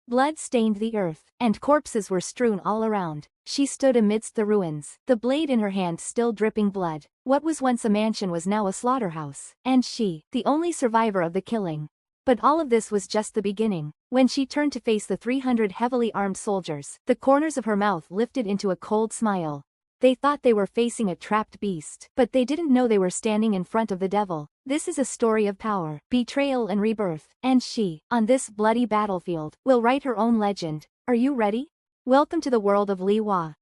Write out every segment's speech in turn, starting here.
Blood stained the earth, and corpses were strewn all around. She stood amidst the ruins, the blade in her hand still dripping blood. What was once a mansion was now a slaughterhouse, and she, the only survivor of the killing. But all of this was just the beginning. When she turned to face the 300 heavily armed soldiers, the corners of her mouth lifted into a cold smile. They thought they were facing a trapped beast, but they didn't know they were standing in front of the devil. This is a story of power, betrayal and rebirth, and she, on this bloody battlefield, will write her own legend. Are you ready? Welcome to the world of Li Hua.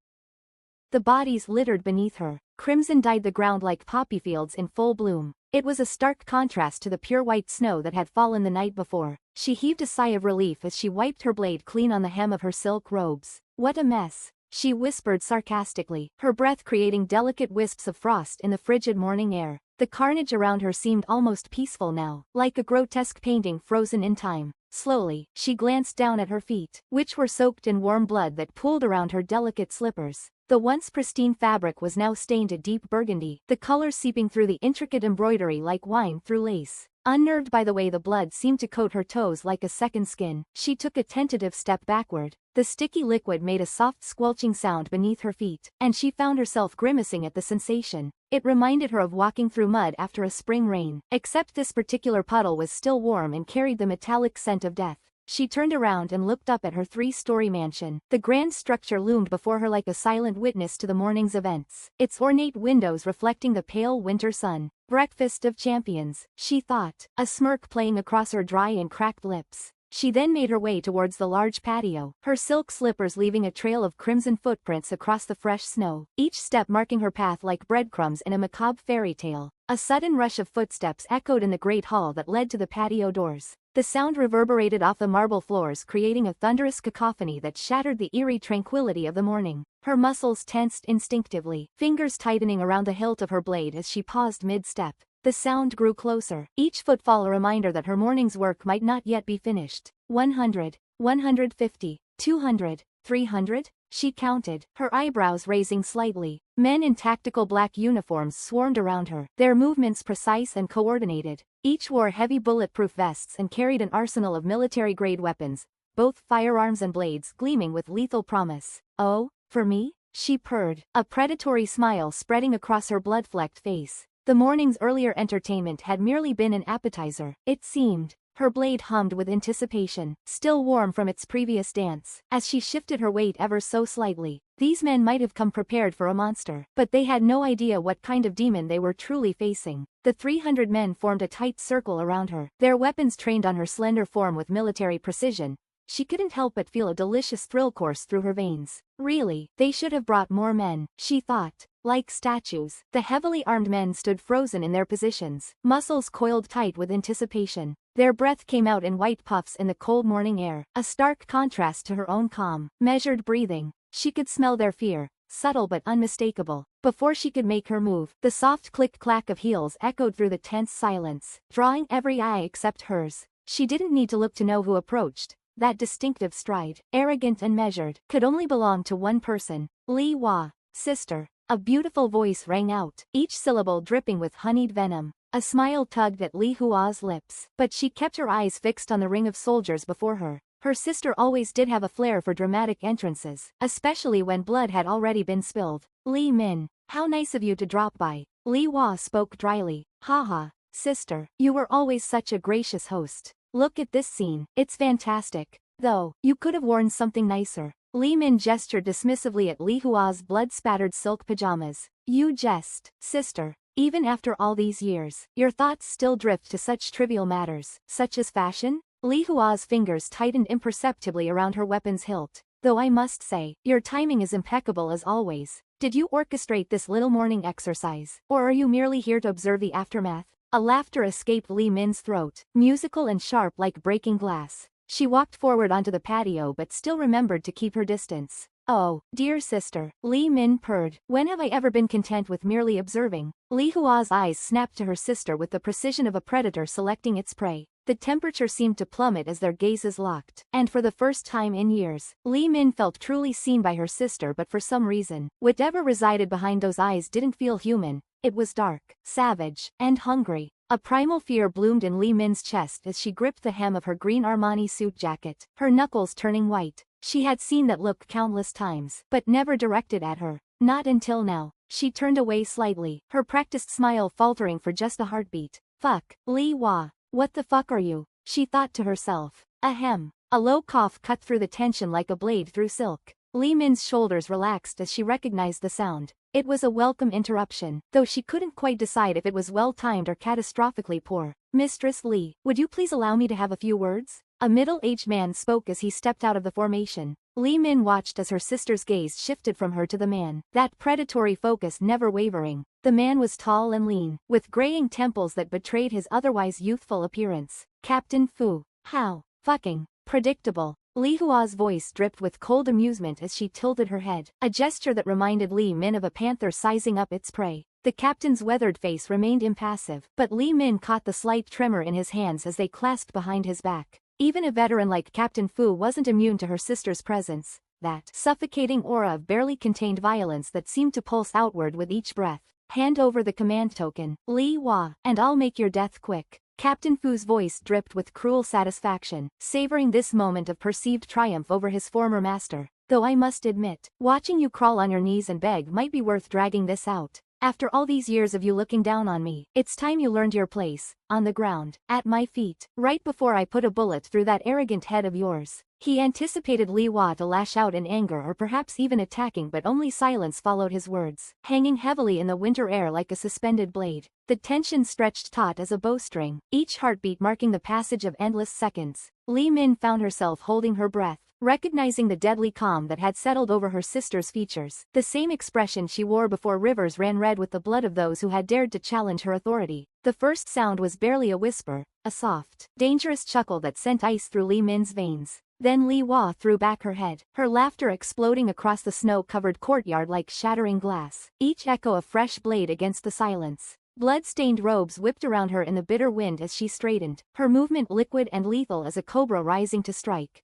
The bodies littered beneath her. Crimson dyed the ground like poppy fields in full bloom. It was a stark contrast to the pure white snow that had fallen the night before. She heaved a sigh of relief as she wiped her blade clean on the hem of her silk robes. What a mess, she whispered sarcastically, her breath creating delicate wisps of frost in the frigid morning air. The carnage around her seemed almost peaceful now, like a grotesque painting frozen in time. Slowly, she glanced down at her feet, which were soaked in warm blood that pooled around her delicate slippers. The once pristine fabric was now stained a deep burgundy, the color seeping through the intricate embroidery like wine through lace. Unnerved by the way the blood seemed to coat her toes like a second skin, she took a tentative step backward. The sticky liquid made a soft squelching sound beneath her feet, and she found herself grimacing at the sensation. It reminded her of walking through mud after a spring rain, except this particular puddle was still warm and carried the metallic scent of death. She turned around and looked up at her 3-story mansion. The grand structure loomed before her like a silent witness to the morning's events, its ornate windows reflecting the pale winter sun. Breakfast of champions, she thought, a smirk playing across her dry and cracked lips. She then made her way towards the large patio, her silk slippers leaving a trail of crimson footprints across the fresh snow, each step marking her path like breadcrumbs in a macabre fairy tale. A sudden rush of footsteps echoed in the great hall that led to the patio doors. The sound reverberated off the marble floors, creating a thunderous cacophony that shattered the eerie tranquility of the morning. Her muscles tensed instinctively, fingers tightening around the hilt of her blade as she paused mid-step. The sound grew closer, each footfall a reminder that her morning's work might not yet be finished. 100, 150, 200, 300? She counted, her eyebrows raising slightly. Men in tactical black uniforms swarmed around her, their movements precise and coordinated. Each wore heavy bulletproof vests and carried an arsenal of military-grade weapons, both firearms and blades gleaming with lethal promise. Oh, for me? She purred, a predatory smile spreading across her blood-flecked face. The morning's earlier entertainment had merely been an appetizer, it seemed. Her blade hummed with anticipation, still warm from its previous dance. As she shifted her weight ever so slightly, these men might have come prepared for a monster, but they had no idea what kind of demon they were truly facing. The 300 men formed a tight circle around her, their weapons trained on her slender form with military precision. She couldn't help but feel a delicious thrill course through her veins. Really, they should have brought more men, she thought. Like statues, the heavily armed men stood frozen in their positions, muscles coiled tight with anticipation. Their breath came out in white puffs in the cold morning air, a stark contrast to her own calm, measured breathing. She could smell their fear, subtle but unmistakable. Before she could make her move, the soft click-clack of heels echoed through the tense silence, drawing every eye except hers. She didn't need to look to know who approached. That distinctive stride, arrogant and measured, could only belong to one person. Li Hua, sister. A beautiful voice rang out, each syllable dripping with honeyed venom. A smile tugged at Li Hua's lips, but she kept her eyes fixed on the ring of soldiers before her. Her sister always did have a flair for dramatic entrances, especially when blood had already been spilled. Li Min, how nice of you to drop by. Li Hua spoke dryly. Haha, sister, you were always such a gracious host. Look at this scene, it's fantastic. Though, you could have worn something nicer. Li Min gestured dismissively at Li Hua's blood-spattered silk pajamas. You jest, sister. Even after all these years, your thoughts still drift to such trivial matters, such as fashion? Li Hua's fingers tightened imperceptibly around her weapon's hilt. Though I must say, your timing is impeccable as always. Did you orchestrate this little morning exercise, or are you merely here to observe the aftermath? A laughter escaped Li Min's throat, musical and sharp like breaking glass. She walked forward onto the patio but still remembered to keep her distance. Oh, dear sister, Li Min purred. When have I ever been content with merely observing? Li Hua's eyes snapped to her sister with the precision of a predator selecting its prey. The temperature seemed to plummet as their gazes locked, and for the first time in years, Li Min felt truly seen by her sister, but for some reason, whatever resided behind those eyes didn't feel human. It was dark, savage, and hungry. A primal fear bloomed in Li Min's chest as she gripped the hem of her green Armani suit jacket, her knuckles turning white. She had seen that look countless times, but never directed at her. Not until now. She turned away slightly, her practiced smile faltering for just a heartbeat. Fuck, Li Hua. What the fuck are you? She thought to herself. Ahem. A low cough cut through the tension like a blade through silk. Li Min's shoulders relaxed as she recognized the sound. It was a welcome interruption, though she couldn't quite decide if it was well-timed or catastrophically poor. Mistress Li, would you please allow me to have a few words? A middle-aged man spoke as he stepped out of the formation. Li Min watched as her sister's gaze shifted from her to the man, that predatory focus never wavering. The man was tall and lean, with graying temples that betrayed his otherwise youthful appearance. Captain Fu. How fucking predictable. Li Hua's voice dripped with cold amusement as she tilted her head, a gesture that reminded Li Min of a panther sizing up its prey. The captain's weathered face remained impassive, but Li Min caught the slight tremor in his hands as they clasped behind his back. Even a veteran like Captain Fu wasn't immune to her sister's presence, that suffocating aura of barely contained violence that seemed to pulse outward with each breath. Hand over the command token, Li Hua, and I'll make your death quick. Captain Fu's voice dripped with cruel satisfaction, savoring this moment of perceived triumph over his former master. Though I must admit, watching you crawl on your knees and beg might be worth dragging this out. After all these years of you looking down on me, it's time you learned your place, on the ground, at my feet, right before I put a bullet through that arrogant head of yours. He anticipated Li Hua to lash out in anger or perhaps even attacking, but only silence followed his words, hanging heavily in the winter air like a suspended blade. The tension stretched taut as a bowstring, each heartbeat marking the passage of endless seconds. Li Min found herself holding her breath, recognizing the deadly calm that had settled over her sister's features, the same expression she wore before rivers ran red with the blood of those who had dared to challenge her authority. The first sound was barely a whisper, a soft, dangerous chuckle that sent ice through Li Min's veins. Then Li Hua threw back her head, her laughter exploding across the snow-covered courtyard like shattering glass, each echo a fresh blade against the silence. Blood-stained robes whipped around her in the bitter wind as she straightened, her movement liquid and lethal as a cobra rising to strike.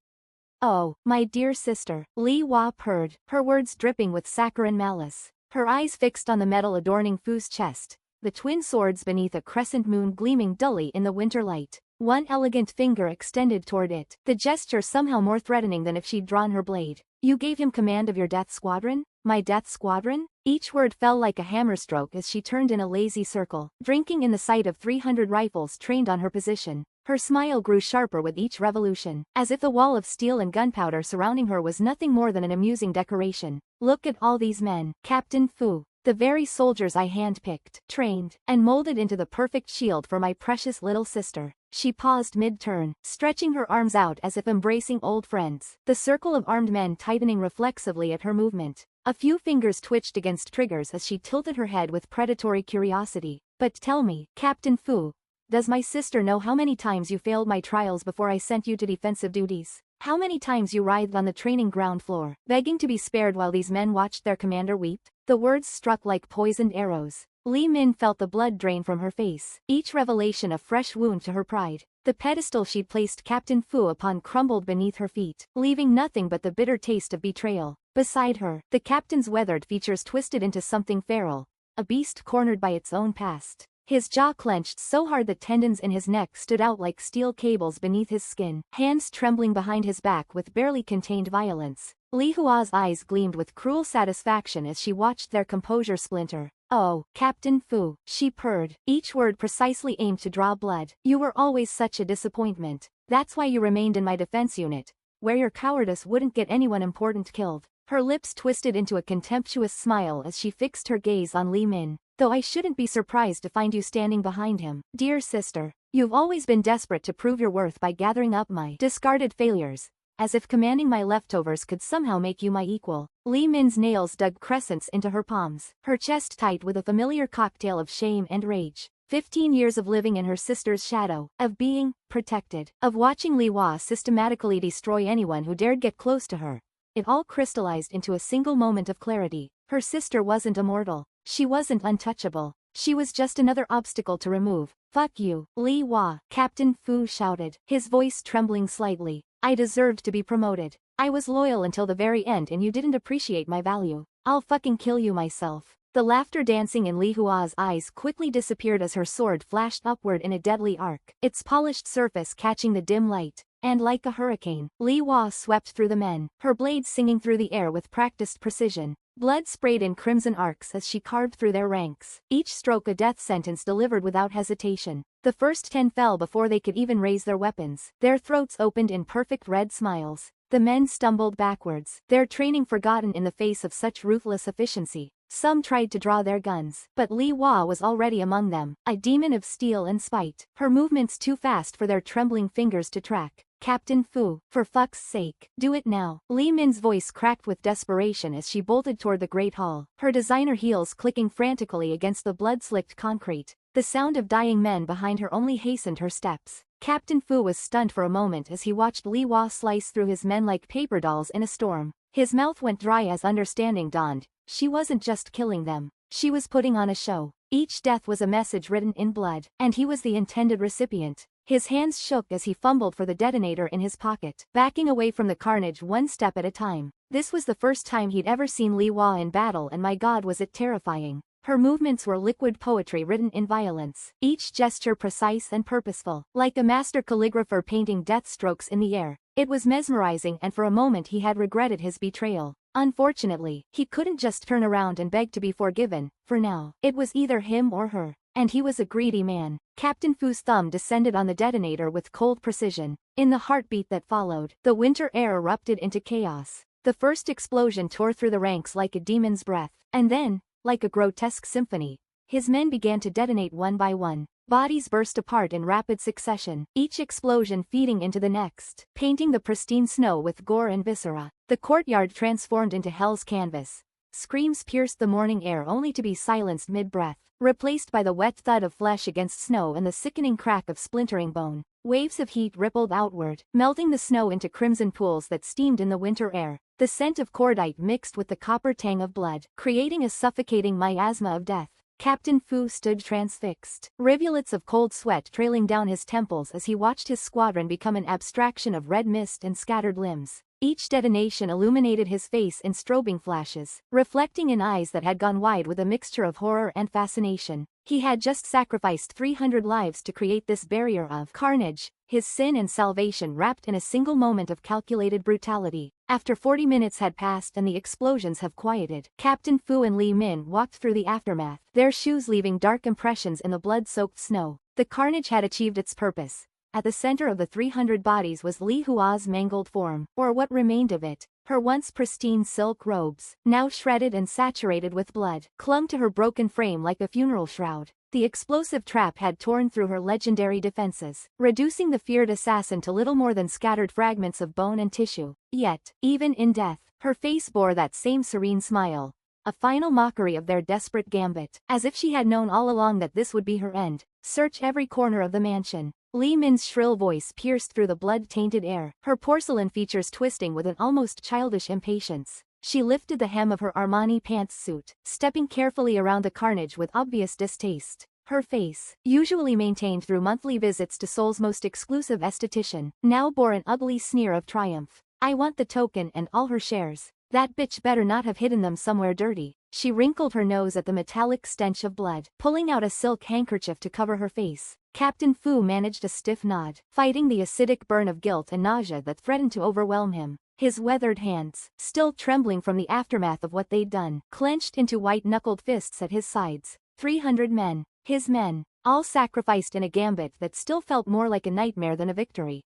Oh, my dear sister, Li Hua purred, her words dripping with saccharine malice. Her eyes fixed on the metal adorning Fu's chest, the twin swords beneath a crescent moon gleaming dully in the winter light. One elegant finger extended toward it, the gesture somehow more threatening than if she'd drawn her blade. You gave him command of your death squadron? My death squadron? Each word fell like a hammerstroke as she turned in a lazy circle, drinking in the sight of 300 rifles trained on her position. Her smile grew sharper with each revolution, as if the wall of steel and gunpowder surrounding her was nothing more than an amusing decoration. Look at all these men, Captain Fu. The very soldiers I handpicked, trained, and molded into the perfect shield for my precious little sister. She paused mid-turn, stretching her arms out as if embracing old friends, the circle of armed men tightening reflexively at her movement. A few fingers twitched against triggers as she tilted her head with predatory curiosity. But tell me, Captain Fu, does my sister know how many times you failed my trials before I sent you to defensive duties? How many times you writhed on the training ground floor, begging to be spared while these men watched their commander weep? The words struck like poisoned arrows. Li Min felt the blood drain from her face, each revelation a fresh wound to her pride. The pedestal she'd placed Captain Fu upon crumbled beneath her feet, leaving nothing but the bitter taste of betrayal. Beside her, the captain's weathered features twisted into something feral, a beast cornered by its own past. His jaw clenched so hard the tendons in his neck stood out like steel cables beneath his skin, hands trembling behind his back with barely contained violence. Li Hua's eyes gleamed with cruel satisfaction as she watched their composure splinter. Oh, Captain Fu, she purred, each word precisely aimed to draw blood. You were always such a disappointment. That's why you remained in my defense unit, where your cowardice wouldn't get anyone important killed. Her lips twisted into a contemptuous smile as she fixed her gaze on Li Min. Though I shouldn't be surprised to find you standing behind him. Dear sister, you've always been desperate to prove your worth by gathering up my discarded failures, as if commanding my leftovers could somehow make you my equal. Li Min's nails dug crescents into her palms, her chest tight with a familiar cocktail of shame and rage. 15 years of living in her sister's shadow, of being protected, of watching Li Hua systematically destroy anyone who dared get close to her. It all crystallized into a single moment of clarity. Her sister wasn't immortal. She wasn't untouchable. She was just another obstacle to remove. Fuck you, Li Hua, Captain Fu shouted, his voice trembling slightly. I deserved to be promoted. I was loyal until the very end and you didn't appreciate my value. I'll fucking kill you myself. The laughter dancing in Li Hua's eyes quickly disappeared as her sword flashed upward in a deadly arc, its polished surface catching the dim light. And like a hurricane, Li Hua swept through the men, her blade singing through the air with practiced precision. Blood sprayed in crimson arcs as she carved through their ranks, each stroke a death sentence delivered without hesitation. The first 10 fell before they could even raise their weapons, their throats opened in perfect red smiles. The men stumbled backwards, their training forgotten in the face of such ruthless efficiency. Some tried to draw their guns, but Li Hua was already among them, a demon of steel and spite, her movements too fast for their trembling fingers to track. Captain Fu, for fuck's sake, do it now. Li Min's voice cracked with desperation as she bolted toward the great hall, her designer heels clicking frantically against the blood-slicked concrete. The sound of dying men behind her only hastened her steps. Captain Fu was stunned for a moment as he watched Li Hua slice through his men like paper dolls in a storm. His mouth went dry as understanding dawned. She wasn't just killing them. She was putting on a show. Each death was a message written in blood, and he was the intended recipient. His hands shook as he fumbled for the detonator in his pocket, backing away from the carnage one step at a time. This was the first time he'd ever seen Li Hua in battle, and my god was it terrifying. Her movements were liquid poetry written in violence, each gesture precise and purposeful, like a master calligrapher painting death strokes in the air. It was mesmerizing, and for a moment he had regretted his betrayal. Unfortunately, he couldn't just turn around and beg to be forgiven. For now, it was either him or her, and he was a greedy man. Captain Fu's thumb descended on the detonator with cold precision. In the heartbeat that followed, the winter air erupted into chaos. The first explosion tore through the ranks like a demon's breath, and then, like a grotesque symphony, his men began to detonate one by one. Bodies burst apart in rapid succession, each explosion feeding into the next, painting the pristine snow with gore and viscera. The courtyard transformed into hell's canvas. Screams pierced the morning air only to be silenced mid-breath, replaced by the wet thud of flesh against snow and the sickening crack of splintering bone. Waves of heat rippled outward, melting the snow into crimson pools that steamed in the winter air. The scent of cordite mixed with the copper tang of blood, creating a suffocating miasma of death. Captain Fu stood transfixed, rivulets of cold sweat trailing down his temples as he watched his squadron become an abstraction of red mist and scattered limbs. Each detonation illuminated his face in strobing flashes, reflecting in eyes that had gone wide with a mixture of horror and fascination. He had just sacrificed 300 lives to create this barrier of carnage, his sin and salvation wrapped in a single moment of calculated brutality. After 40 minutes had passed and the explosions have quieted, Captain Fu and Li Min walked through the aftermath, their shoes leaving dark impressions in the blood-soaked snow. The carnage had achieved its purpose. At the center of the 300 bodies was Li Hua's mangled form, or what remained of it. Her once pristine silk robes, now shredded and saturated with blood, clung to her broken frame like a funeral shroud. The explosive trap had torn through her legendary defenses, reducing the feared assassin to little more than scattered fragments of bone and tissue. Yet, even in death, her face bore that same serene smile, a final mockery of their desperate gambit, as if she had known all along that this would be her end. Search every corner of the mansion. Li Min's shrill voice pierced through the blood-tainted air, her porcelain features twisting with an almost childish impatience. She lifted the hem of her Armani pantsuit, stepping carefully around the carnage with obvious distaste. Her face, usually maintained through monthly visits to Seoul's most exclusive esthetician, now bore an ugly sneer of triumph. I want the token and all her shares. That bitch better not have hidden them somewhere dirty. She wrinkled her nose at the metallic stench of blood, pulling out a silk handkerchief to cover her face. Captain Fu managed a stiff nod, fighting the acidic burn of guilt and nausea that threatened to overwhelm him. His weathered hands, still trembling from the aftermath of what they'd done, clenched into white-knuckled fists at his sides. 300 men, his men, all sacrificed in a gambit that still felt more like a nightmare than a victory.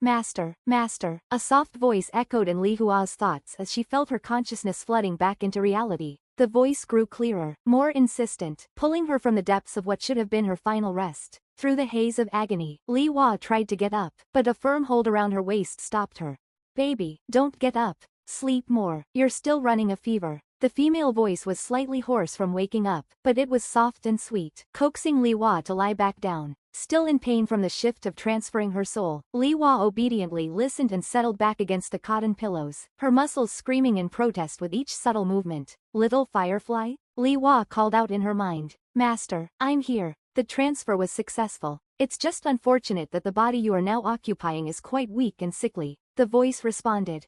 Master, master, a soft voice echoed in Li Hua's thoughts as she felt her consciousness flooding back into reality. The voice grew clearer, more insistent, pulling her from the depths of what should have been her final rest. Through the haze of agony, Li Hua tried to get up, but a firm hold around her waist stopped her. Baby, don't get up. Sleep more, you're still running a fever. The female voice was slightly hoarse from waking up, but it was soft and sweet, coaxing Li Hua to lie back down. Still in pain from the shift of transferring her soul, Li Hua obediently listened and settled back against the cotton pillows, her muscles screaming in protest with each subtle movement. Little firefly? Li Hua called out in her mind. Master, I'm here. The transfer was successful. It's just unfortunate that the body you are now occupying is quite weak and sickly. The voice responded.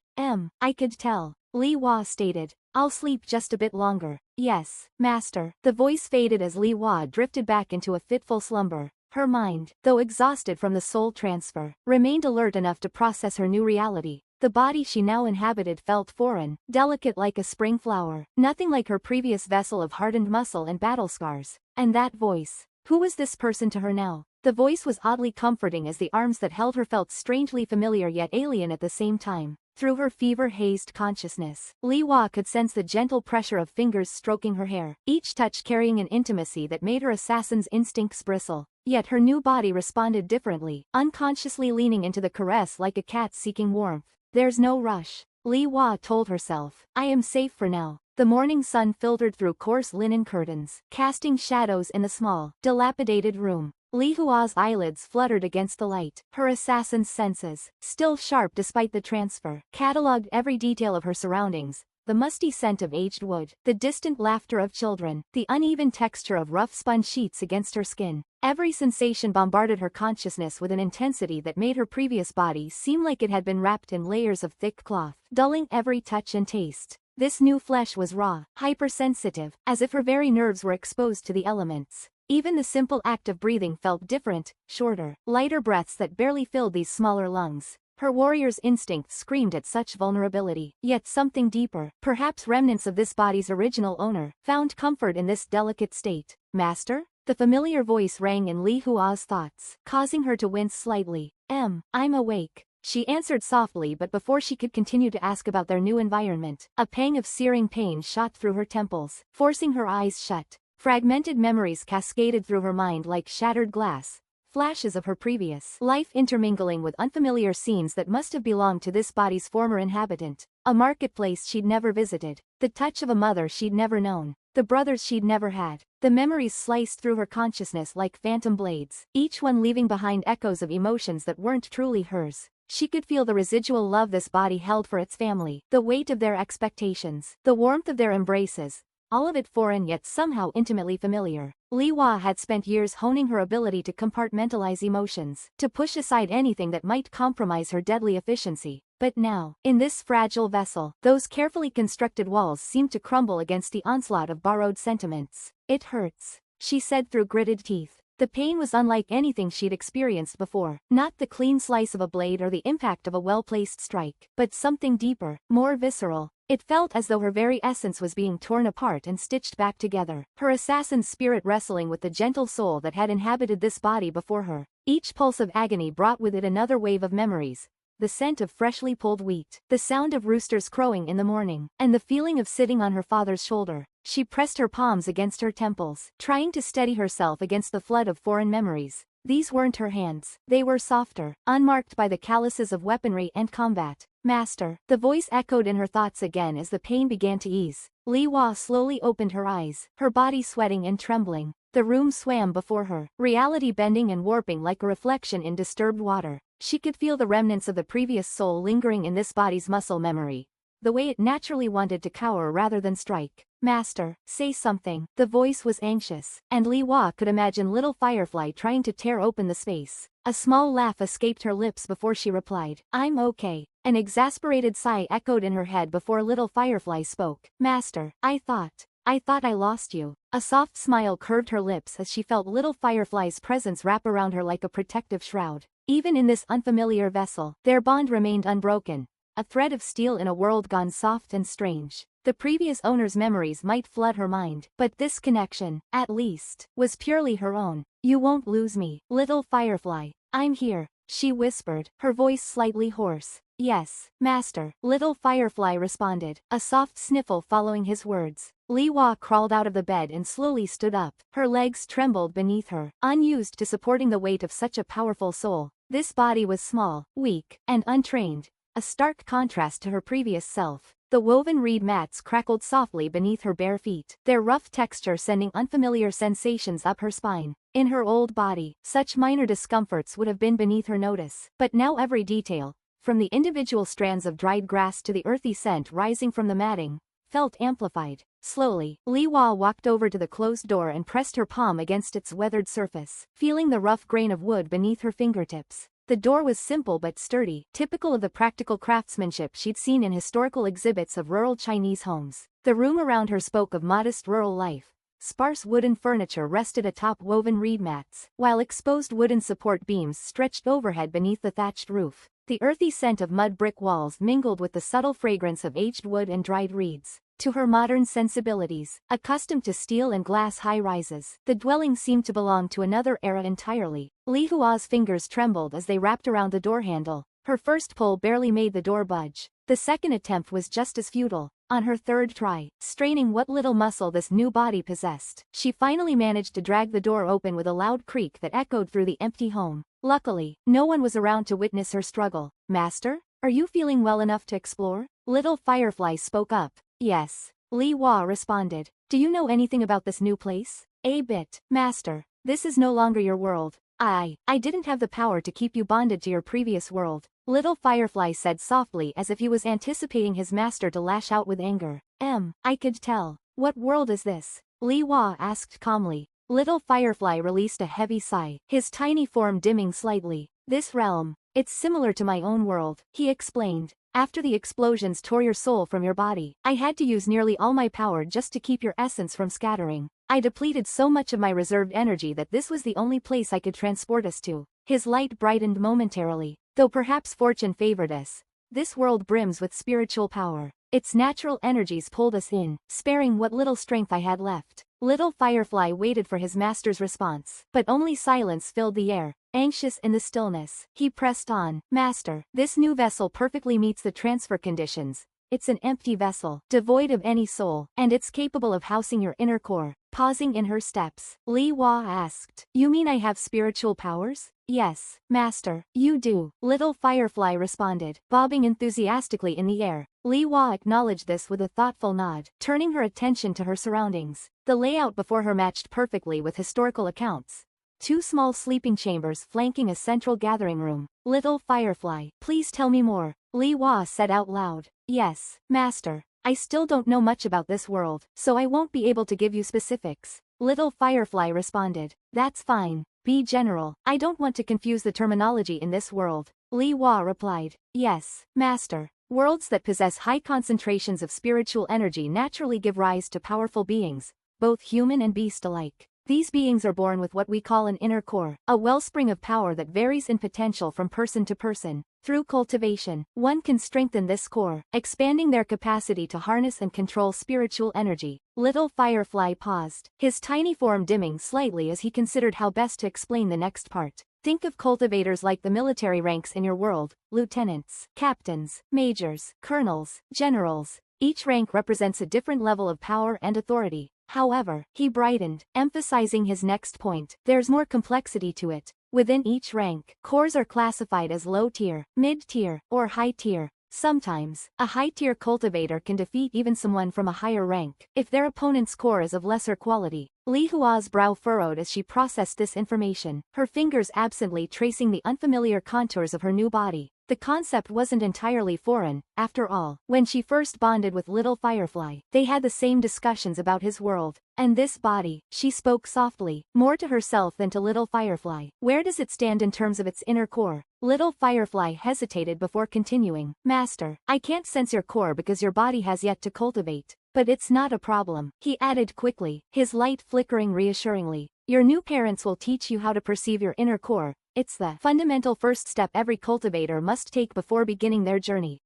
I could tell. Li Hua stated. I'll sleep just a bit longer. Yes, master. The voice faded as Li Hua drifted back into a fitful slumber. Her mind, though exhausted from the soul transfer, remained alert enough to process her new reality. The body she now inhabited felt foreign, delicate like a spring flower, nothing like her previous vessel of hardened muscle and battle scars. And that voice. Who was this person to her now? The voice was oddly comforting as the arms that held her felt strangely familiar yet alien at the same time. Through her fever-hazed consciousness, Li Hua could sense the gentle pressure of fingers stroking her hair, each touch carrying an intimacy that made her assassin's instincts bristle. Yet her new body responded differently, unconsciously leaning into the caress like a cat seeking warmth. There's no rush, Li Hua told herself. I am safe for now. The morning sun filtered through coarse linen curtains, casting shadows in the small, dilapidated room. Li Hua's eyelids fluttered against the light. Her assassin's senses, still sharp despite the transfer, catalogued every detail of her surroundings. The musty scent of aged wood, the distant laughter of children, the uneven texture of rough spun sheets against her skin. Every sensation bombarded her consciousness with an intensity that made her previous body seem like it had been wrapped in layers of thick cloth, dulling every touch and taste. This new flesh was raw, hypersensitive, as if her very nerves were exposed to the elements. Even the simple act of breathing felt different, shorter, lighter breaths that barely filled these smaller lungs. Her warrior's instinct screamed at such vulnerability, yet something deeper, perhaps remnants of this body's original owner, found comfort in this delicate state. Master? The familiar voice rang in Li Hua's thoughts, causing her to wince slightly. I'm awake. She answered softly, but before she could continue to ask about their new environment, a pang of searing pain shot through her temples, forcing her eyes shut. Fragmented memories cascaded through her mind like shattered glass, flashes of her previous life intermingling with unfamiliar scenes that must have belonged to this body's former inhabitant. A marketplace she'd never visited, the touch of a mother she'd never known, the brothers she'd never had. The memories sliced through her consciousness like phantom blades, each one leaving behind echoes of emotions that weren't truly hers. She could feel the residual love this body held for its family, the weight of their expectations, the warmth of their embraces. All of it foreign yet somehow intimately familiar. Li Hua had spent years honing her ability to compartmentalize emotions, to push aside anything that might compromise her deadly efficiency. But now, in this fragile vessel, those carefully constructed walls seemed to crumble against the onslaught of borrowed sentiments. It hurts, she said through gritted teeth. The pain was unlike anything she'd experienced before, not the clean slice of a blade or the impact of a well-placed strike, but something deeper, more visceral. It felt as though her very essence was being torn apart and stitched back together, her assassin's spirit wrestling with the gentle soul that had inhabited this body before her. Each pulse of agony brought with it another wave of memories. The scent of freshly pulled wheat, the sound of roosters crowing in the morning, and the feeling of sitting on her father's shoulder. She pressed her palms against her temples, trying to steady herself against the flood of foreign memories. These weren't her hands, they were softer, unmarked by the calluses of weaponry and combat. Master, the voice echoed in her thoughts again as the pain began to ease. Li Hua slowly opened her eyes, her body sweating and trembling. The room swam before her, reality bending and warping like a reflection in disturbed water. She could feel the remnants of the previous soul lingering in this body's muscle memory, the way it naturally wanted to cower rather than strike. Master, say something. The voice was anxious, and Li Hua could imagine little Firefly trying to tear open the space. A small laugh escaped her lips before she replied. I'm okay. An exasperated sigh echoed in her head before little Firefly spoke. Master, I thought I lost you. A soft smile curved her lips as she felt little Firefly's presence wrap around her like a protective shroud. Even in this unfamiliar vessel, their bond remained unbroken. A thread of steel in a world gone soft and strange. The previous owner's memories might flood her mind, but this connection, at least, was purely her own. You won't lose me, little Firefly. I'm here, she whispered, her voice slightly hoarse. Yes, master, little Firefly responded, a soft sniffle following his words. Li Hua crawled out of the bed and slowly stood up. Her legs trembled beneath her, unused to supporting the weight of such a powerful soul. This body was small, weak, and untrained, a stark contrast to her previous self. The woven reed mats crackled softly beneath her bare feet, their rough texture sending unfamiliar sensations up her spine. In her old body, such minor discomforts would have been beneath her notice, but now every detail, from the individual strands of dried grass to the earthy scent rising from the matting, felt amplified. Slowly, Li Hua walked over to the closed door and pressed her palm against its weathered surface, feeling the rough grain of wood beneath her fingertips. The door was simple but sturdy, typical of the practical craftsmanship she'd seen in historical exhibits of rural Chinese homes. The room around her spoke of modest rural life. Sparse wooden furniture rested atop woven reed mats, while exposed wooden support beams stretched overhead beneath the thatched roof. The earthy scent of mud brick walls mingled with the subtle fragrance of aged wood and dried reeds. To her modern sensibilities, accustomed to steel and glass high-rises, the dwelling seemed to belong to another era entirely. Li Hua's fingers trembled as they wrapped around the door handle. Her first pull barely made the door budge. The second attempt was just as futile. On her third try, straining what little muscle this new body possessed, she finally managed to drag the door open with a loud creak that echoed through the empty home. Luckily, no one was around to witness her struggle. "Master, are you feeling well enough to explore?" Little Firefly spoke up. "Yes," Li Hua responded. "Do you know anything about this new place?" "A bit, Master. This is no longer your world. I didn't have the power to keep you bonded to your previous world," Little Firefly said softly as if he was anticipating his master to lash out with anger. I could tell. What world is this?" Li Hua asked calmly. Little Firefly released a heavy sigh, his tiny form dimming slightly. "This realm, it's similar to my own world," he explained. "After the explosions tore your soul from your body, I had to use nearly all my power just to keep your essence from scattering. I depleted so much of my reserved energy that this was the only place I could transport us to." His light brightened momentarily. "Though perhaps fortune favored us. This world brims with spiritual power. Its natural energies pulled us in, sparing what little strength I had left." Little Firefly waited for his master's response, but only silence filled the air. Anxious in the stillness, he pressed on. "Master, this new vessel perfectly meets the transfer conditions. It's an empty vessel, devoid of any soul, and it's capable of housing your inner core." Pausing in her steps, Li Hua asked, "You mean I have spiritual powers?" "Yes, Master, you do," Little Firefly responded, bobbing enthusiastically in the air. Li Hua acknowledged this with a thoughtful nod, turning her attention to her surroundings. The layout before her matched perfectly with historical accounts. 2 small sleeping chambers flanking a central gathering room. "Little Firefly, please tell me more," Li Hua said out loud. "Yes, Master. I still don't know much about this world, so I won't be able to give you specifics," Little Firefly responded. "That's fine. Be general. I don't want to confuse the terminology in this world," Li Hua replied. "Yes, Master. Worlds that possess high concentrations of spiritual energy naturally give rise to powerful beings, both human and beast alike. These beings are born with what we call an inner core, a wellspring of power that varies in potential from person to person. Through cultivation, one can strengthen this core, expanding their capacity to harness and control spiritual energy." Little Firefly paused, his tiny form dimming slightly as he considered how best to explain the next part. "Think of cultivators like the military ranks in your world: lieutenants, captains, majors, colonels, generals. Each rank represents a different level of power and authority. However," he brightened, emphasizing his next point, "there's more complexity to it. Within each rank, cores are classified as low-tier, mid-tier, or high-tier. Sometimes, a high-tier cultivator can defeat even someone from a higher rank, if their opponent's core is of lesser quality." Li Hua's brow furrowed as she processed this information, her fingers absently tracing the unfamiliar contours of her new body. The concept wasn't entirely foreign, after all. When she first bonded with Little Firefly, they had the same discussions about his world. "And this body," she spoke softly, more to herself than to Little Firefly. "Where does it stand in terms of its inner core?" Little Firefly hesitated before continuing. "Master, I can't sense your core because your body has yet to cultivate. But it's not a problem," he added quickly, his light flickering reassuringly. "Your new parents will teach you how to perceive your inner core. It's the fundamental first step every cultivator must take before beginning their journey."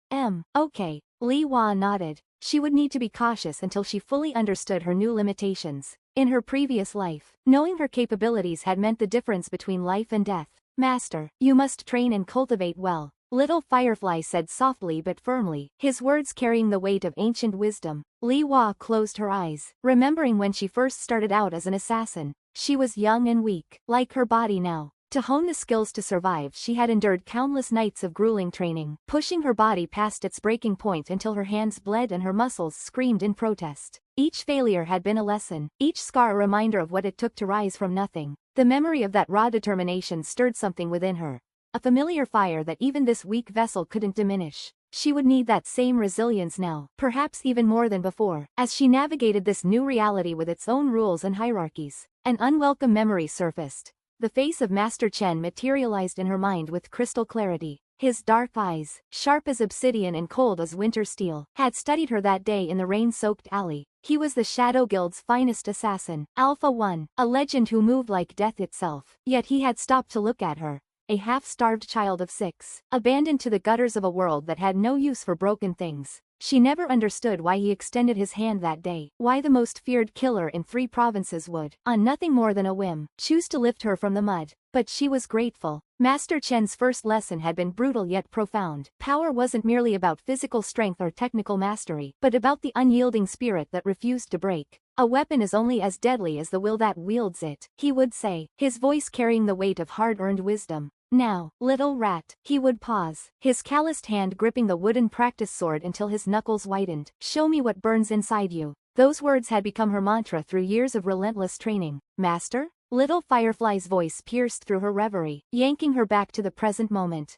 Okay, Li Hua nodded. She would need to be cautious until she fully understood her new limitations. In her previous life, knowing her capabilities had meant the difference between life and death. "Master, you must train and cultivate well," Little Firefly said softly but firmly, his words carrying the weight of ancient wisdom. Li Hua closed her eyes, remembering when she first started out as an assassin. She was young and weak, like her body now. To hone the skills to survive, she had endured countless nights of grueling training, pushing her body past its breaking point until her hands bled and her muscles screamed in protest. Each failure had been a lesson, each scar a reminder of what it took to rise from nothing. The memory of that raw determination stirred something within her, a familiar fire that even this weak vessel couldn't diminish. She would need that same resilience now, perhaps even more than before, as she navigated this new reality with its own rules and hierarchies. An unwelcome memory surfaced. The face of Master Chen materialized in her mind with crystal clarity. His dark eyes, sharp as obsidian and cold as winter steel, had studied her that day in the rain-soaked alley. He was the Shadow Guild's finest assassin, Alpha One, a legend who moved like death itself. Yet he had stopped to look at her, a half-starved child of 6, abandoned to the gutters of a world that had no use for broken things. She never understood why he extended his hand that day, why the most feared killer in 3 provinces would, on nothing more than a whim, choose to lift her from the mud. But she was grateful. Master Chen's first lesson had been brutal yet profound. Power wasn't merely about physical strength or technical mastery, but about the unyielding spirit that refused to break. A weapon is only as deadly as the will that wields it, he would say, his voice carrying the weight of hard-earned wisdom. Now, little rat, he would pause, his calloused hand gripping the wooden practice sword until his knuckles whitened. Show me what burns inside you. Those words had become her mantra through years of relentless training. Master? Little Firefly's voice pierced through her reverie, yanking her back to the present moment.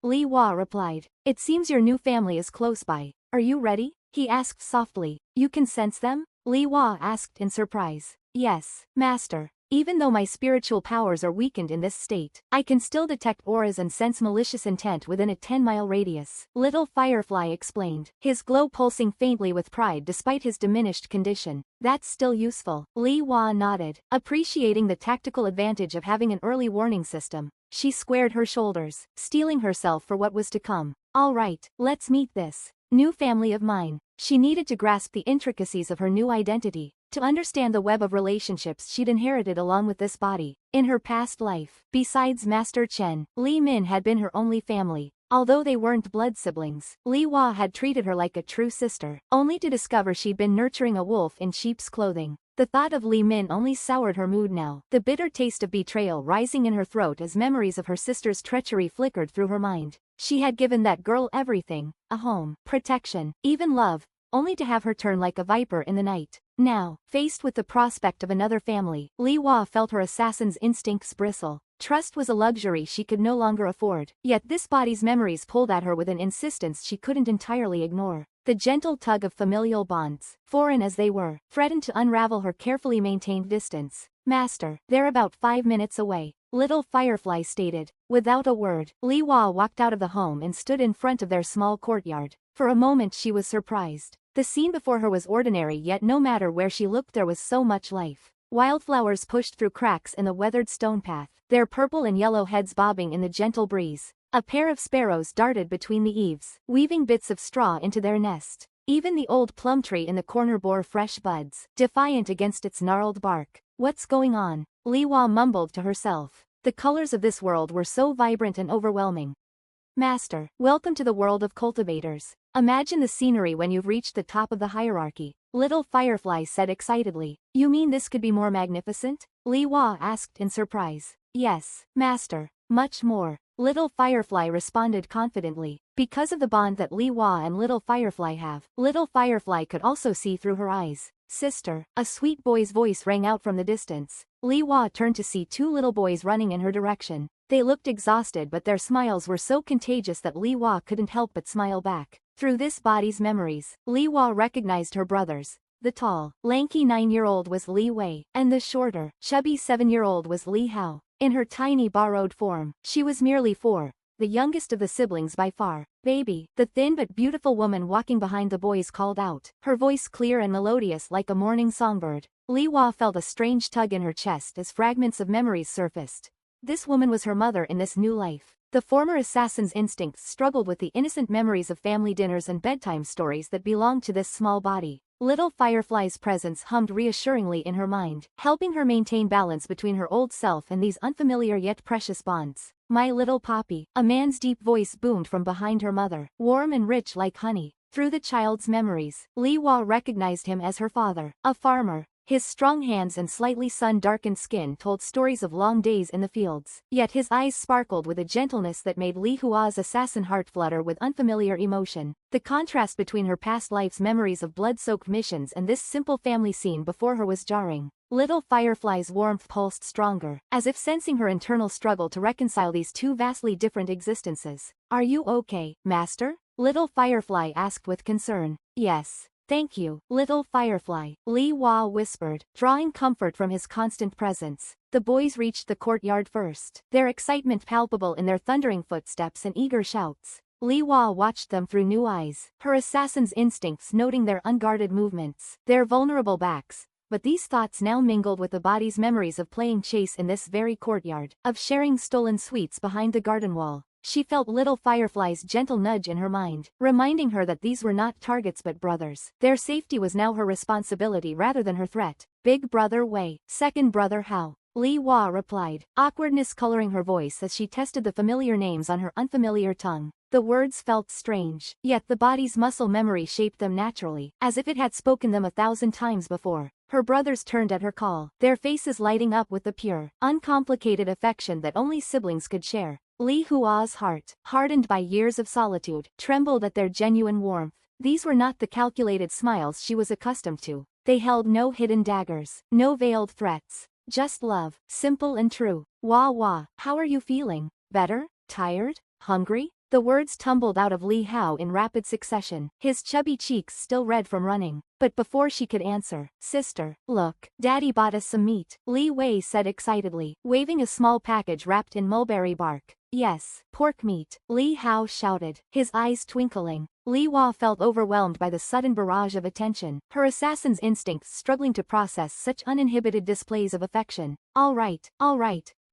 Li Hua replied. It seems your new family is close by. Are you ready? He asked softly. You can sense them? Li Hua asked in surprise. Yes, Master. Even though my spiritual powers are weakened in this state, I can still detect auras and sense malicious intent within a 10-mile radius. Little Firefly explained, his glow pulsing faintly with pride despite his diminished condition. That's still useful. Li Hua nodded, appreciating the tactical advantage of having an early warning system. She squared her shoulders, steeling herself for what was to come. All right, let's meet this new family of mine. She needed to grasp the intricacies of her new identity, to understand the web of relationships she'd inherited along with this body. In her past life, besides Master Chen, Li Min had been her only family. Although they weren't blood siblings, Li Hua had treated her like a true sister, only to discover she'd been nurturing a wolf in sheep's clothing. The thought of Li Min only soured her mood now, the bitter taste of betrayal rising in her throat as memories of her sister's treachery flickered through her mind. She had given that girl everything, a home, protection, even love, only to have her turn like a viper in the night. Now, faced with the prospect of another family, Li Hua felt her assassin's instincts bristle. Trust was a luxury she could no longer afford, yet this body's memories pulled at her with an insistence she couldn't entirely ignore. The gentle tug of familial bonds, foreign as they were, threatened to unravel her carefully maintained distance. Master, they're about 5 minutes away, Little Firefly stated. Without a word, Li Hua walked out of the home and stood in front of their small courtyard. For a moment she was surprised. The scene before her was ordinary, yet no matter where she looked there was so much life. Wildflowers pushed through cracks in the weathered stone path, their purple and yellow heads bobbing in the gentle breeze. A pair of sparrows darted between the eaves, weaving bits of straw into their nest. Even the old plum tree in the corner bore fresh buds, defiant against its gnarled bark. What's going on? Li Hua mumbled to herself. The colors of this world were so vibrant and overwhelming. Master, welcome to the world of cultivators. Imagine the scenery when you've reached the top of the hierarchy, Little Firefly said excitedly. You mean this could be more magnificent? Li Hua asked in surprise. Yes, Master, much more, Little Firefly responded confidently. Because of the bond that Li Hua and Little Firefly have, Little Firefly could also see through her eyes. Sister, a sweet boy's voice rang out from the distance. Li Hua turned to see 2 little boys running in her direction. They looked exhausted, but their smiles were so contagious that Li Hua couldn't help but smile back. Through this body's memories, Li Hua recognized her brothers. The tall, lanky 9-year-old was Li Wei, and the shorter, chubby 7-year-old was Li Hao. In her tiny borrowed form, she was merely 4, the youngest of the siblings by far. Baby, the thin but beautiful woman walking behind the boys called out, her voice clear and melodious like a morning songbird. Li Hua felt a strange tug in her chest as fragments of memories surfaced. This woman was her mother in this new life. The former assassin's instincts struggled with the innocent memories of family dinners and bedtime stories that belonged to this small body. Little Firefly's presence hummed reassuringly in her mind, helping her maintain balance between her old self and these unfamiliar yet precious bonds. My little Poppy, a man's deep voice boomed from behind her mother, warm and rich like honey. Through the child's memories, Li Hua recognized him as her father, a farmer. His strong hands and slightly sun-darkened skin told stories of long days in the fields, yet his eyes sparkled with a gentleness that made Li Hua's assassin heart flutter with unfamiliar emotion. The contrast between her past life's memories of blood-soaked missions and this simple family scene before her was jarring. Little Firefly's warmth pulsed stronger, as if sensing her internal struggle to reconcile these 2 vastly different existences. Are you okay, Master? Little Firefly asked with concern. Yes, Thank you, little firefly, Li Hua whispered, drawing comfort from his constant presence. The boys reached the courtyard first, their excitement palpable in their thundering footsteps and eager shouts. Li Hua watched them through new eyes, her assassin's instincts noting their unguarded movements, their vulnerable backs. But these thoughts now mingled with the body's memories of playing chase in this very courtyard, of sharing stolen sweets behind the garden wall. She felt little Firefly's gentle nudge in her mind, reminding her that these were not targets but brothers. Their safety was now her responsibility rather than her threat. Big brother Wei, second brother Hao, Li Hua replied, awkwardness coloring her voice as she tested the familiar names on her unfamiliar tongue. The words felt strange, yet the body's muscle memory shaped them naturally, as if it had spoken them 1,000 times before. Her brothers turned at her call, their faces lighting up with the pure, uncomplicated affection that only siblings could share. Li Hua's heart, hardened by years of solitude, trembled at their genuine warmth. These were not the calculated smiles she was accustomed to. They held no hidden daggers, no veiled threats. Just love, simple and true. Wah, how are you feeling? Better? Tired? Hungry? The words tumbled out of Li Hao in rapid succession, his chubby cheeks still red from running. But before she could answer, sister, look, Daddy bought us some meat, Li Wei said excitedly, waving a small package wrapped in mulberry bark. Yes, pork meat, Li Hao shouted, his eyes twinkling. Li Hua felt overwhelmed by the sudden barrage of attention, her assassin's instincts struggling to process such uninhibited displays of affection. All right.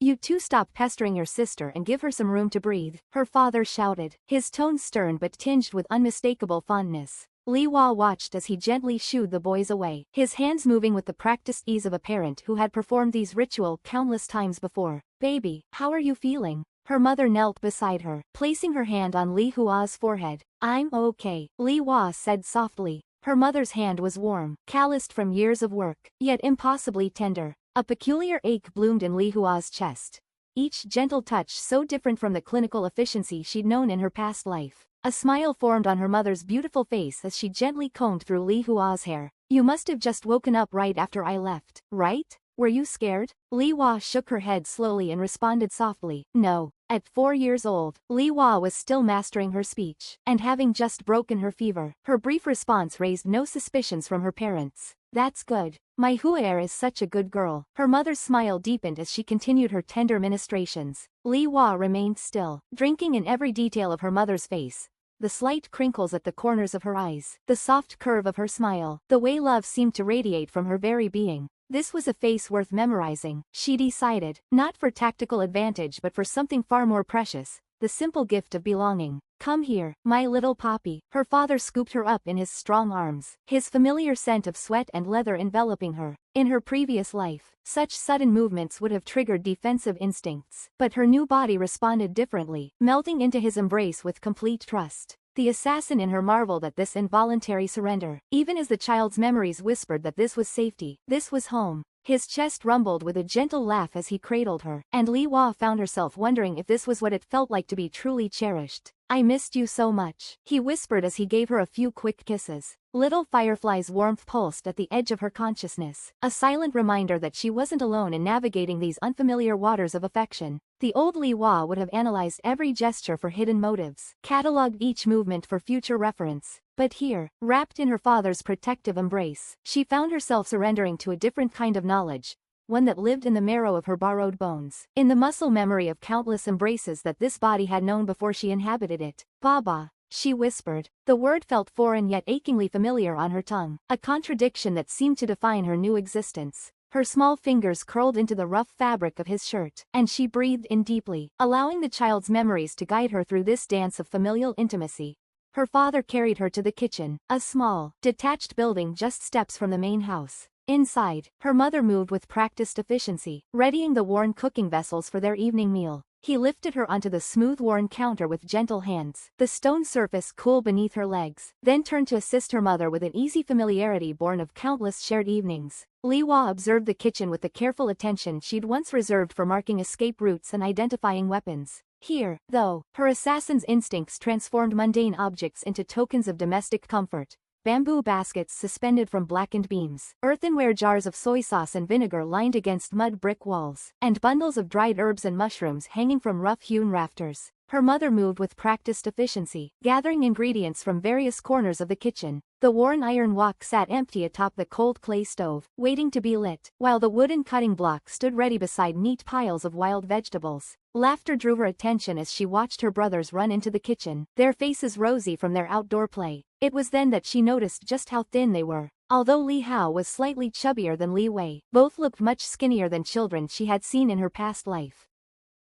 You two stop pestering your sister and give her some room to breathe, her father shouted, his tone stern but tinged with unmistakable fondness. Li Hua watched as he gently shooed the boys away, his hands moving with the practiced ease of a parent who had performed these rituals countless times before. Baby, how are you feeling? Her mother knelt beside her, placing her hand on Li Hua's forehead. I'm okay, Li Hua said softly. Her mother's hand was warm, calloused from years of work, yet impossibly tender. A peculiar ache bloomed in Li Hua's chest. Each gentle touch so different from the clinical efficiency she'd known in her past life. A smile formed on her mother's beautiful face as she gently combed through Li Hua's hair. You must have just woken up right after I left, right? Were you scared? Li Hua shook her head slowly and responded softly, no. At 4 years old, Li Hua was still mastering her speech, and having just broken her fever. Her brief response raised no suspicions from her parents. That's good. My Huaer is such a good girl. Her mother's smile deepened as she continued her tender ministrations. Li Hua remained still, drinking in every detail of her mother's face. The slight crinkles at the corners of her eyes, the soft curve of her smile, the way love seemed to radiate from her very being. This was a face worth memorizing, she decided, not for tactical advantage but for something far more precious, the simple gift of belonging. Come here, my little poppy. Her father scooped her up in his strong arms, his familiar scent of sweat and leather enveloping her. In her previous life, such sudden movements would have triggered defensive instincts, but her new body responded differently, melting into his embrace with complete trust. The assassin in her marveled at this involuntary surrender, even as the child's memories whispered that this was safety, this was home. His chest rumbled with a gentle laugh as he cradled her, and Li Hua found herself wondering if this was what it felt like to be truly cherished. I missed you so much, he whispered as he gave her a few quick kisses. Little Firefly's warmth pulsed at the edge of her consciousness, a silent reminder that she wasn't alone in navigating these unfamiliar waters of affection. The old Li Hua would have analyzed every gesture for hidden motives, catalogued each movement for future reference. But here, wrapped in her father's protective embrace, she found herself surrendering to a different kind of knowledge, one that lived in the marrow of her borrowed bones, in the muscle memory of countless embraces that this body had known before she inhabited it. Baba, she whispered. The word felt foreign yet achingly familiar on her tongue, a contradiction that seemed to define her new existence. Her small fingers curled into the rough fabric of his shirt, and she breathed in deeply, allowing the child's memories to guide her through this dance of familial intimacy. Her father carried her to the kitchen, a small, detached building just steps from the main house. Inside, her mother moved with practiced efficiency, readying the worn cooking vessels for their evening meal. He lifted her onto the smooth-worn counter with gentle hands, the stone surface cool beneath her legs, then turned to assist her mother with an easy familiarity born of countless shared evenings. Li Hua observed the kitchen with the careful attention she'd once reserved for marking escape routes and identifying weapons. Here, though, her assassin's instincts transformed mundane objects into tokens of domestic comfort. Bamboo baskets suspended from blackened beams, earthenware jars of soy sauce and vinegar lined against mud brick walls, and bundles of dried herbs and mushrooms hanging from rough-hewn rafters. Her mother moved with practiced efficiency, gathering ingredients from various corners of the kitchen. The worn iron wok sat empty atop the cold clay stove, waiting to be lit, while the wooden cutting block stood ready beside neat piles of wild vegetables. Laughter drew her attention as she watched her brothers run into the kitchen, their faces rosy from their outdoor play. It was then that she noticed just how thin they were. Although Li Hao was slightly chubbier than Li Wei, both looked much skinnier than children she had seen in her past life.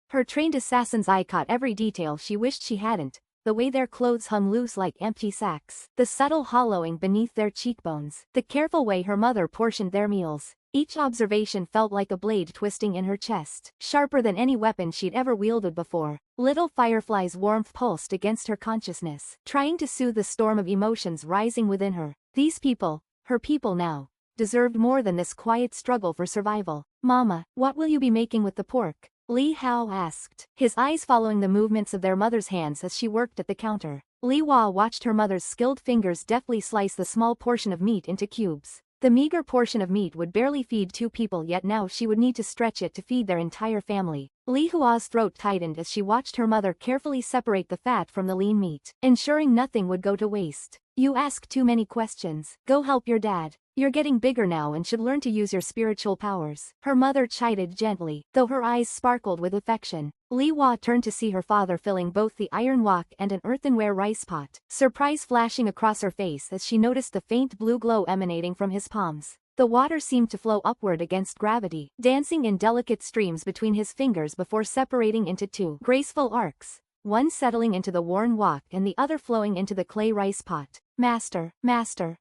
Her trained assassin's eye caught every detail she wished she hadn't, the way their clothes hung loose like empty sacks, the subtle hollowing beneath their cheekbones, the careful way her mother portioned their meals. Each observation felt like a blade twisting in her chest, sharper than any weapon she'd ever wielded before. Little Firefly's warmth pulsed against her consciousness, trying to soothe the storm of emotions rising within her. These people, her people now, deserved more than this quiet struggle for survival. "Mama, what will you be making with the pork?" Li Hao asked, his eyes following the movements of their mother's hands as she worked at the counter. Li Hua watched her mother's skilled fingers deftly slice the small portion of meat into cubes. The meager portion of meat would barely feed 2 people, yet now she would need to stretch it to feed their entire family. Li Hua's throat tightened as she watched her mother carefully separate the fat from the lean meat, ensuring nothing would go to waste. "You ask too many questions. Go help your dad. You're getting bigger now and should learn to use your spiritual powers," her mother chided gently, though her eyes sparkled with affection. Li Hua turned to see her father filling both the iron wok and an earthenware rice pot, surprise flashing across her face as she noticed the faint blue glow emanating from his palms. The water seemed to flow upward against gravity, dancing in delicate streams between his fingers before separating into 2 graceful arcs, one settling into the worn wok and the other flowing into the clay rice pot. Master,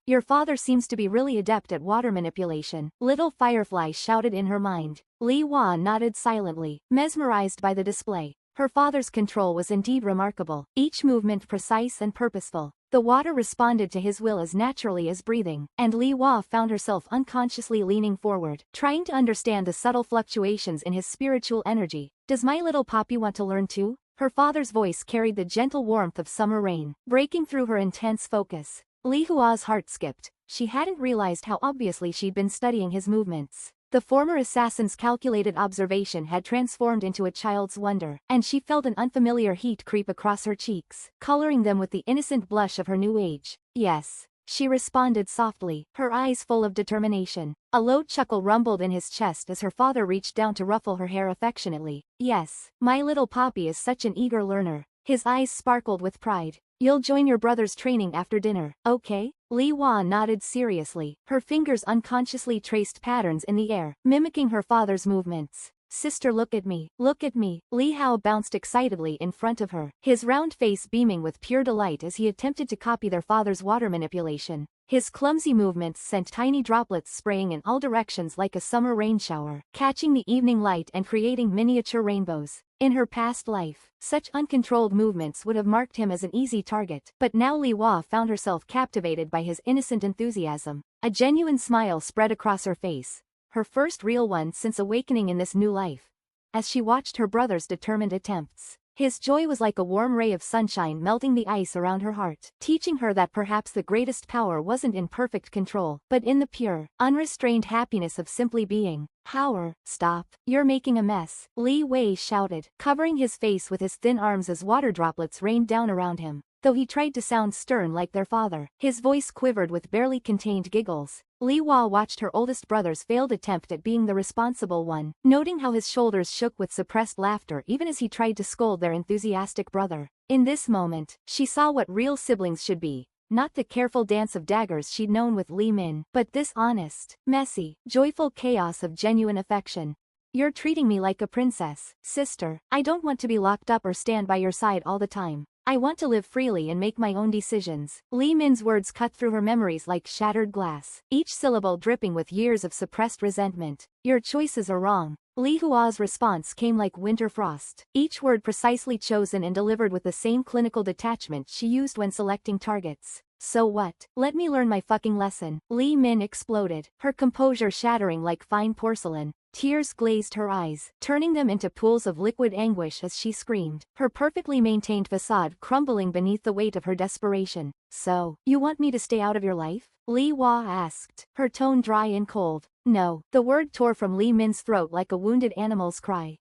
your father seems to be really adept at water manipulation," Little Firefly shouted in her mind. Li Hua nodded silently, mesmerized by the display. Her father's control was indeed remarkable, each movement precise and purposeful. The water responded to his will as naturally as breathing, and Li Hua found herself unconsciously leaning forward, trying to understand the subtle fluctuations in his spiritual energy. "Does my little Poppy want to learn too?" Her father's voice carried the gentle warmth of summer rain, breaking through her intense focus. Li Hua's heart skipped. She hadn't realized how obviously she'd been studying his movements. The former assassin's calculated observation had transformed into a child's wonder, and she felt an unfamiliar heat creep across her cheeks, coloring them with the innocent blush of her new age. "Yes," she responded softly, her eyes full of determination. A low chuckle rumbled in his chest as her father reached down to ruffle her hair affectionately. "Yes, my little Poppy is such an eager learner." His eyes sparkled with pride. "You'll join your brother's training after dinner, okay?" Li Hua nodded seriously, her fingers unconsciously traced patterns in the air, mimicking her father's movements. "Sister, look at me, look at me." Li Hao bounced excitedly in front of her, his round face beaming with pure delight as he attempted to copy their father's water manipulation. His clumsy movements sent tiny droplets spraying in all directions like a summer rain shower, catching the evening light and creating miniature rainbows. In her past life, such uncontrolled movements would have marked him as an easy target, but now Li Hua found herself captivated by his innocent enthusiasm. A genuine smile spread across her face, her first real one since awakening in this new life, as she watched her brother's determined attempts. His joy was like a warm ray of sunshine melting the ice around her heart, teaching her that perhaps the greatest power wasn't in perfect control, but in the pure, unrestrained happiness of simply being. "Power, stop, you're making a mess," Li Wei shouted, covering his face with his thin arms as water droplets rained down around him. Though he tried to sound stern like their father, his voice quivered with barely contained giggles. Li Hua watched her oldest brother's failed attempt at being the responsible one, noting how his shoulders shook with suppressed laughter even as he tried to scold their enthusiastic brother. In this moment, she saw what real siblings should be. Not the careful dance of daggers she'd known with Li Min, but this honest, messy, joyful chaos of genuine affection. "You're treating me like a princess, sister. I don't want to be locked up or stand by your side all the time. I want to live freely and make my own decisions." Li Min's words cut through her memories like shattered glass, each syllable dripping with years of suppressed resentment. "Your choices are wrong." Li Hua's response came like winter frost, each word precisely chosen and delivered with the same clinical detachment she used when selecting targets. "So what? Let me learn my fucking lesson." Li Min exploded, her composure shattering like fine porcelain. Tears glazed her eyes, turning them into pools of liquid anguish as she screamed, her perfectly maintained facade crumbling beneath the weight of her desperation. "So, you want me to stay out of your life?" Li Hua asked, her tone dry and cold. "No." The word tore from Li Min's throat like a wounded animal's cry.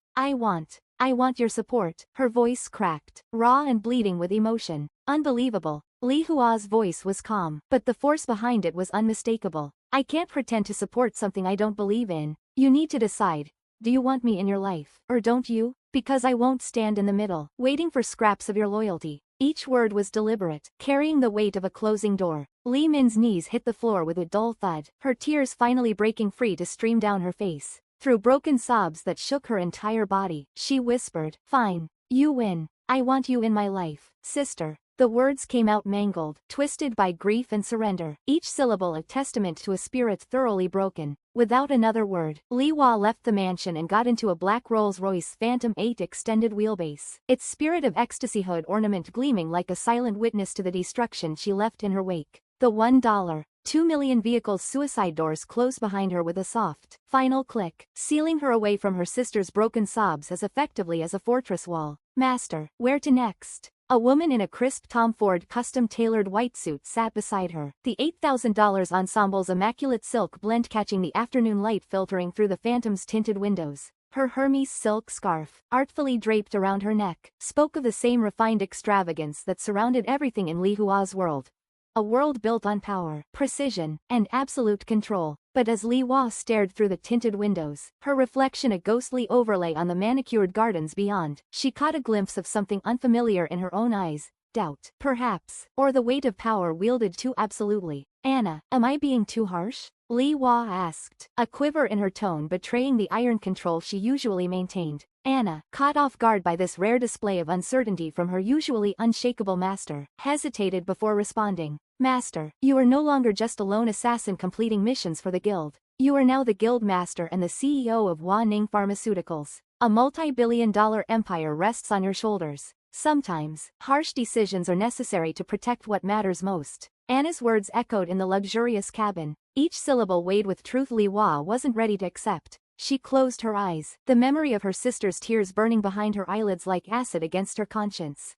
I want your support. Her voice cracked, raw and bleeding with emotion. Unbelievable. Li Hua's voice was calm, but the force behind it was unmistakable. I can't pretend to support something I don't believe in. You need to decide. Do you want me in your life, or don't you? Because I won't stand in the middle, waiting for scraps of your loyalty. Each word was deliberate, carrying the weight of a closing door. Li Min's knees hit the floor with a dull thud, her tears finally breaking free to stream down her face. Through broken sobs that shook her entire body, she whispered, "Fine. You win. I want you in my life, sister." The words came out mangled, twisted by grief and surrender, each syllable a testament to a spirit thoroughly broken. Without another word, Li Hua left the mansion and got into a black Rolls-Royce Phantom 8 extended wheelbase, its spirit of ecstasy hood ornament gleaming like a silent witness to the destruction she left in her wake. The $1.2 million vehicle's suicide doors closed behind her with a soft, final click, sealing her away from her sister's broken sobs as effectively as a fortress wall. Master, where to next? A woman in a crisp Tom Ford custom-tailored white suit sat beside her, the $8,000 ensemble's immaculate silk blend catching the afternoon light filtering through the Phantom's tinted windows. Her Hermes silk scarf, artfully draped around her neck, spoke of the same refined extravagance that surrounded everything in Li Hua's world. A world built on power, precision, and absolute control. But as Li Hua stared through the tinted windows, her reflection a ghostly overlay on the manicured gardens beyond, she caught a glimpse of something unfamiliar in her own eyes. Doubt, perhaps, or the weight of power wielded too absolutely. Anna, am I being too harsh? Li Hua asked, a quiver in her tone betraying the iron control she usually maintained. Anna, caught off guard by this rare display of uncertainty from her usually unshakable master, hesitated before responding. Master, you are no longer just a lone assassin completing missions for the guild. You are now the guild master and the CEO of Hua Ning Pharmaceuticals. A multi-billion-dollar empire rests on your shoulders. Sometimes, harsh decisions are necessary to protect what matters most. Anna's words echoed in the luxurious cabin, each syllable weighed with truth Li Hua wasn't ready to accept. She closed her eyes, the memory of her sister's tears burning behind her eyelids like acid against her conscience.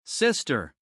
Sister,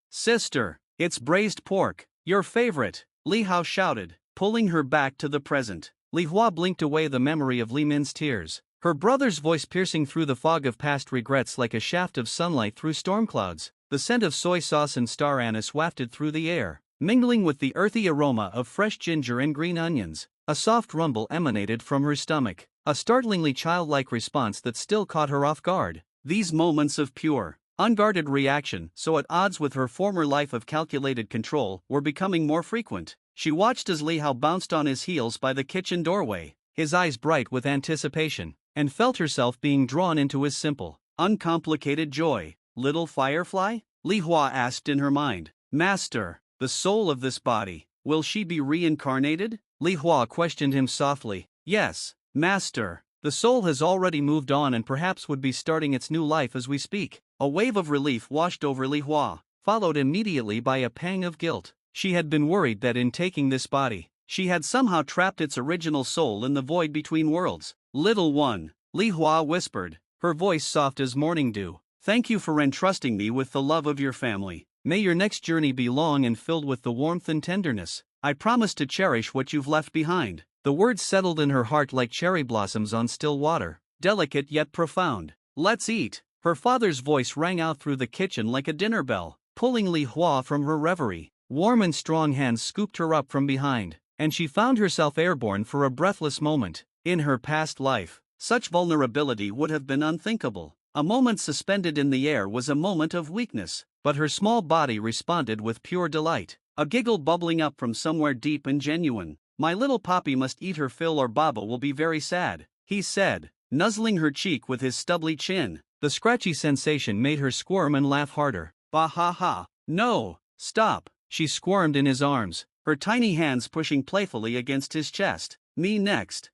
it's braised pork, your favorite, Li Hao shouted, pulling her back to the present. Li Hua blinked away the memory of Li Min's tears, her brother's voice piercing through the fog of past regrets like a shaft of sunlight through storm clouds. The scent of soy sauce and star anise wafted through the air, mingling with the earthy aroma of fresh ginger and green onions. A soft rumble emanated from her stomach, a startlingly childlike response that still caught her off guard. These moments of pure, unguarded reaction, so at odds with her former life of calculated control, were becoming more frequent. She watched as Li Hao bounced on his heels by the kitchen doorway, his eyes bright with anticipation, and felt herself being drawn into his simple, uncomplicated joy. Little firefly? Li Hua asked in her mind. Master, the soul of this body, will she be reincarnated? Li Hua questioned him softly. Yes, Master. The soul has already moved on and perhaps would be starting its new life as we speak. A wave of relief washed over Li Hua, followed immediately by a pang of guilt. She had been worried that in taking this body, she had somehow trapped its original soul in the void between worlds. Little one, Li Hua whispered, her voice soft as morning dew. Thank you for entrusting me with the love of your family. May your next journey be long and filled with the warmth and tenderness. I promise to cherish what you've left behind. The words settled in her heart like cherry blossoms on still water, delicate yet profound. Let's eat. Her father's voice rang out through the kitchen like a dinner bell, pulling Li Hua from her reverie. Warm and strong hands scooped her up from behind, and she found herself airborne for a breathless moment. In her past life, such vulnerability would have been unthinkable. A moment suspended in the air was a moment of weakness, but her small body responded with pure delight, a giggle bubbling up from somewhere deep and genuine. My little Poppy must eat her fill or Baba will be very sad, he said, nuzzling her cheek with his stubbly chin. The scratchy sensation made her squirm and laugh harder. Bah ha ha. No, stop, she squirmed in his arms, her tiny hands pushing playfully against his chest. Me next,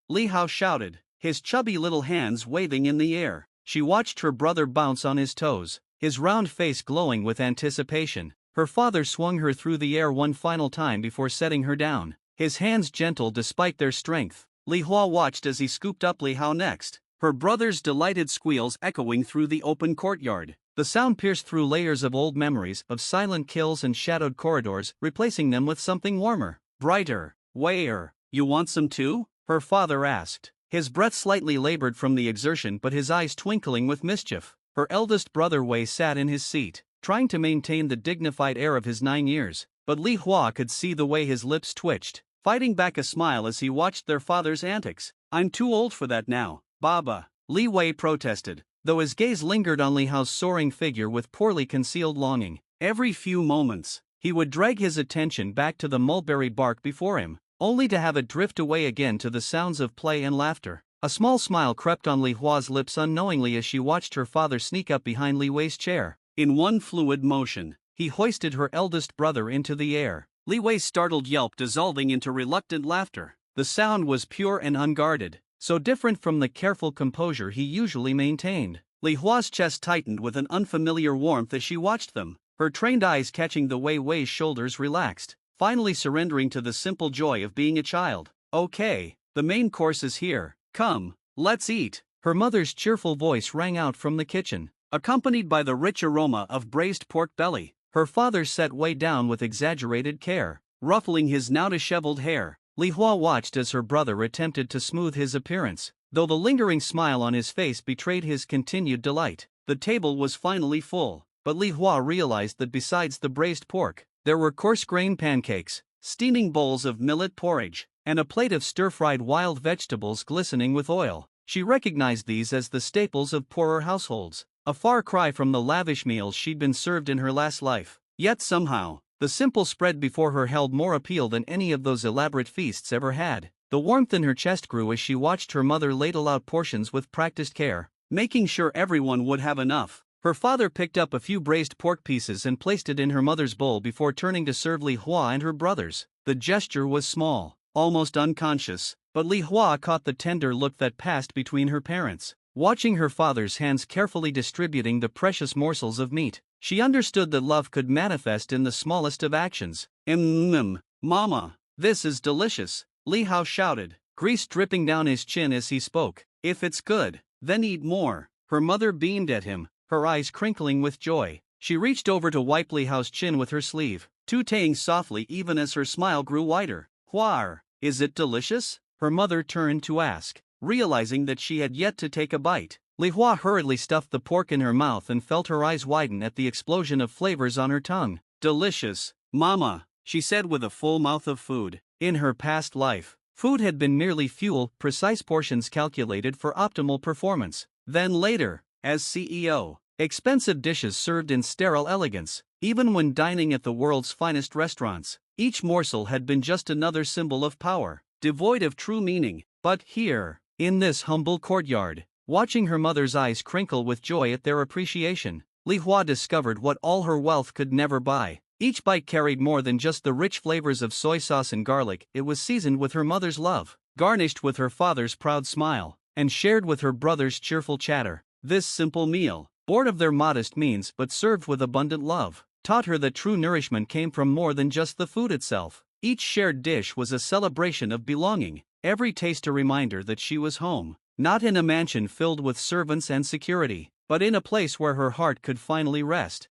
Li Hao shouted, his chubby little hands waving in the air. She watched her brother bounce on his toes, his round face glowing with anticipation. Her father swung her through the air one final time before setting her down, his hands gentle despite their strength. Li Hua watched as he scooped up Li Hao next, her brother's delighted squeals echoing through the open courtyard. The sound pierced through layers of old memories of silent kills and shadowed corridors, replacing them with something warmer, brighter. Wayer, you want some too? Her father asked. his breath slightly labored from the exertion but his eyes twinkling with mischief. Her eldest brother Wei sat in his seat, trying to maintain the dignified air of his 9 years, but Li Hua could see the way his lips twitched, fighting back a smile as he watched their father's antics. "I'm too old for that now, Baba," Li Wei protested, though his gaze lingered on Li Hao's soaring figure with poorly concealed longing. Every few moments, he would drag his attention back to the mulberry bark before him, only to have it drift away again to the sounds of play and laughter. A small smile crept on Li Hua's lips unknowingly as she watched her father sneak up behind Li Wei's chair. In one fluid motion, he hoisted her eldest brother into the air, Li Wei's startled yelp dissolving into reluctant laughter. The sound was pure and unguarded, so different from the careful composure he usually maintained. Li Hua's chest tightened with an unfamiliar warmth as she watched them, her trained eyes catching the way Wei's shoulders relaxed, finally surrendering to the simple joy of being a child. "Okay, the main course is here. Come, let's eat." Her mother's cheerful voice rang out from the kitchen, accompanied by the rich aroma of braised pork belly. Her father set Wei down with exaggerated care, ruffling his now disheveled hair. Li Hua watched as her brother attempted to smooth his appearance, though the lingering smile on his face betrayed his continued delight. The table was finally full, but Li Hua realized that besides the braised pork, there were coarse-grained pancakes, steaming bowls of millet porridge, and a plate of stir-fried wild vegetables glistening with oil. She recognized these as the staples of poorer households, a far cry from the lavish meals she'd been served in her last life. Yet somehow, the simple spread before her held more appeal than any of those elaborate feasts ever had. The warmth in her chest grew as she watched her mother ladle out portions with practiced care, making sure everyone would have enough. Her father picked up a few braised pork pieces and placed it in her mother's bowl before turning to serve Li Hua and her brothers. The gesture was small, almost unconscious, but Li Hua caught the tender look that passed between her parents. Watching her father's hands carefully distributing the precious morsels of meat, she understood that love could manifest in the smallest of actions. Mama, this is delicious," Li Hao shouted, grease dripping down his chin as he spoke. "If it's good, then eat more." Her mother beamed at him, her eyes crinkling with joy. She reached over to wipe Li Hao's chin with her sleeve, tootling softly even as her smile grew wider. "Huar, is it delicious?" her mother turned to ask, realizing that she had yet to take a bite. Li Hua hurriedly stuffed the pork in her mouth and felt her eyes widen at the explosion of flavors on her tongue. "Delicious, Mama," she said with a full mouth of food. In her past life, food had been merely fuel, precise portions calculated for optimal performance. Then later, as CEO, expensive dishes served in sterile elegance. Even when dining at the world's finest restaurants, each morsel had been just another symbol of power, devoid of true meaning. But here, in this humble courtyard, watching her mother's eyes crinkle with joy at their appreciation, Li Hua discovered what all her wealth could never buy. Each bite carried more than just the rich flavors of soy sauce and garlic. It was seasoned with her mother's love, garnished with her father's proud smile, and shared with her brother's cheerful chatter. This simple meal, born of their modest means but served with abundant love, taught her that true nourishment came from more than just the food itself. Each shared dish was a celebration of belonging, every taste a reminder that she was home, not in a mansion filled with servants and security, but in a place where her heart could finally rest.